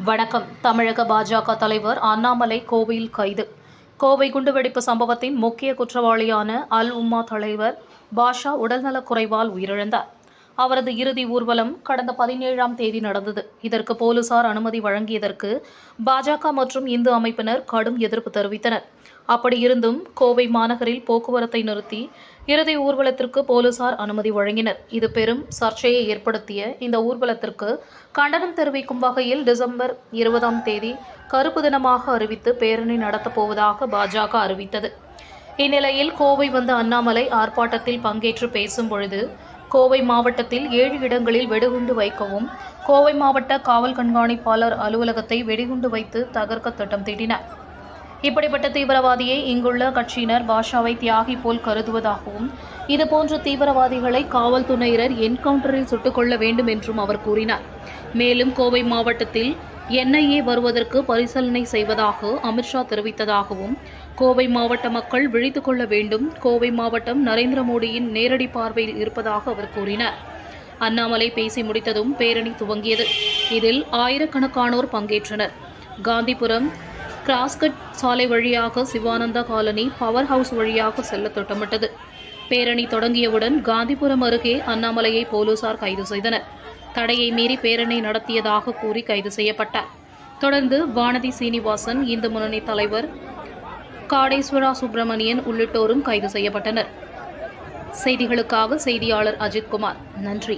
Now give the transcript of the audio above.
வணக்கம். தமிழக பாஜக தலைவர் அண்ணாமலை கோவையில் கைது. கோவை குண்டுவெடிப்பு சம்பவத்தின் முக்கிய குற்றவாளியான அல் உம்மா தலைவர் பாஷா உடல்நலக்குறைவால் உயிரிழந்தார். அவரது இறுதி ஊர்வலம் கடந்த 17ஆம் தேதி நடந்தது. இதற்கு போலீசார் அனுமதி வழங்கியதற்கு பாஜக மற்றும் இந்து அமைப்பினர் கடும் எதிர்ப்பு தெரிவித்தனர். அப்படியிருந்தும் கோவை மாநகரில் போக்குவரத்தை நிறுத்தி இறுதி ஊர்வலத்திற்கு போலீசார் அனுமதி வழங்கினர். இது பெரும் சர்ச்சையை ஏற்படுத்திய இந்த ஊர்வலத்திற்கு கண்டனம் தெரிவிக்கும் வகையில் டிசம்பர் 20ஆம் தேதி கருப்பு தினமாக அறிவித்து பேரணி நடத்தப்போவதாக பாஜக அறிவித்தது. இந்நிலையில் கோவை வந்த அண்ணாமலை ஆர்ப்பாட்டத்தில் பங்கேற்று பேசும் பொழுது கோவை மாவட்டத்தில் 7 இடங்களில் வெடிகுண்டு வைக்கவும், கோவை மாவட்ட காவல் கண்காணிப்பாளர் அலுவலகத்தை வெடிகுண்டு வைத்து தகர்க்க திட்டம் தீட்டினார். இப்படிப்பட்ட தீவிரவாதியை இங்குள்ள கட்சியினர் பாஷாவை தியாகி போல் கருதுவதாகவும், இதுபோன்ற தீவிரவாதிகளை காவல்துறையினர் என்கவுண்டரில் சுட்டுக் கொள்ள வேண்டும் என்றும் அவர் கூறினார். மேலும் கோவை மாவட்டத்தில் NIA வருவதற்கு பரிசீலனை செய்வதாக அமித்ஷா தெரிவித்ததாகவும், கோவை மாவட்ட மக்கள் விழித்துக் கொள்ள வேண்டும், கோவை மாவட்டம் நரேந்திர மோடியின் நேரடி பார்வையில் இருப்பதாக அவர் கூறினார். அண்ணாமலை பேசி முடித்ததும் பேரணி துவங்கியது. இதில் ஆயிரக்கணக்கானோர் பங்கேற்றனர். காந்திபுரம் கிராஸ்கட் சாலை வழியாக சிவானந்தா காலனி பவர் ஹவுஸ் வழியாக செல்ல திட்டமிட்டது. பேரணி தொடங்கியவுடன் காந்திபுரம் அருகே அண்ணாமலையை போலீசார் கைது செய்தனர். தடையை மீறி பேரணி நடத்தியதாக கூறி கைது செய்யப்பட்டார். தொடர்ந்து வானதி சீனிவாசன், இந்து முன்னணி தலைவர் காடேஸ்வரா சுப்பிரமணியன் உள்ளிட்டோரும் கைது செய்யப்பட்டனர். செய்திகளுக்காக செய்தியாளர் அஜித்குமார். நன்றி.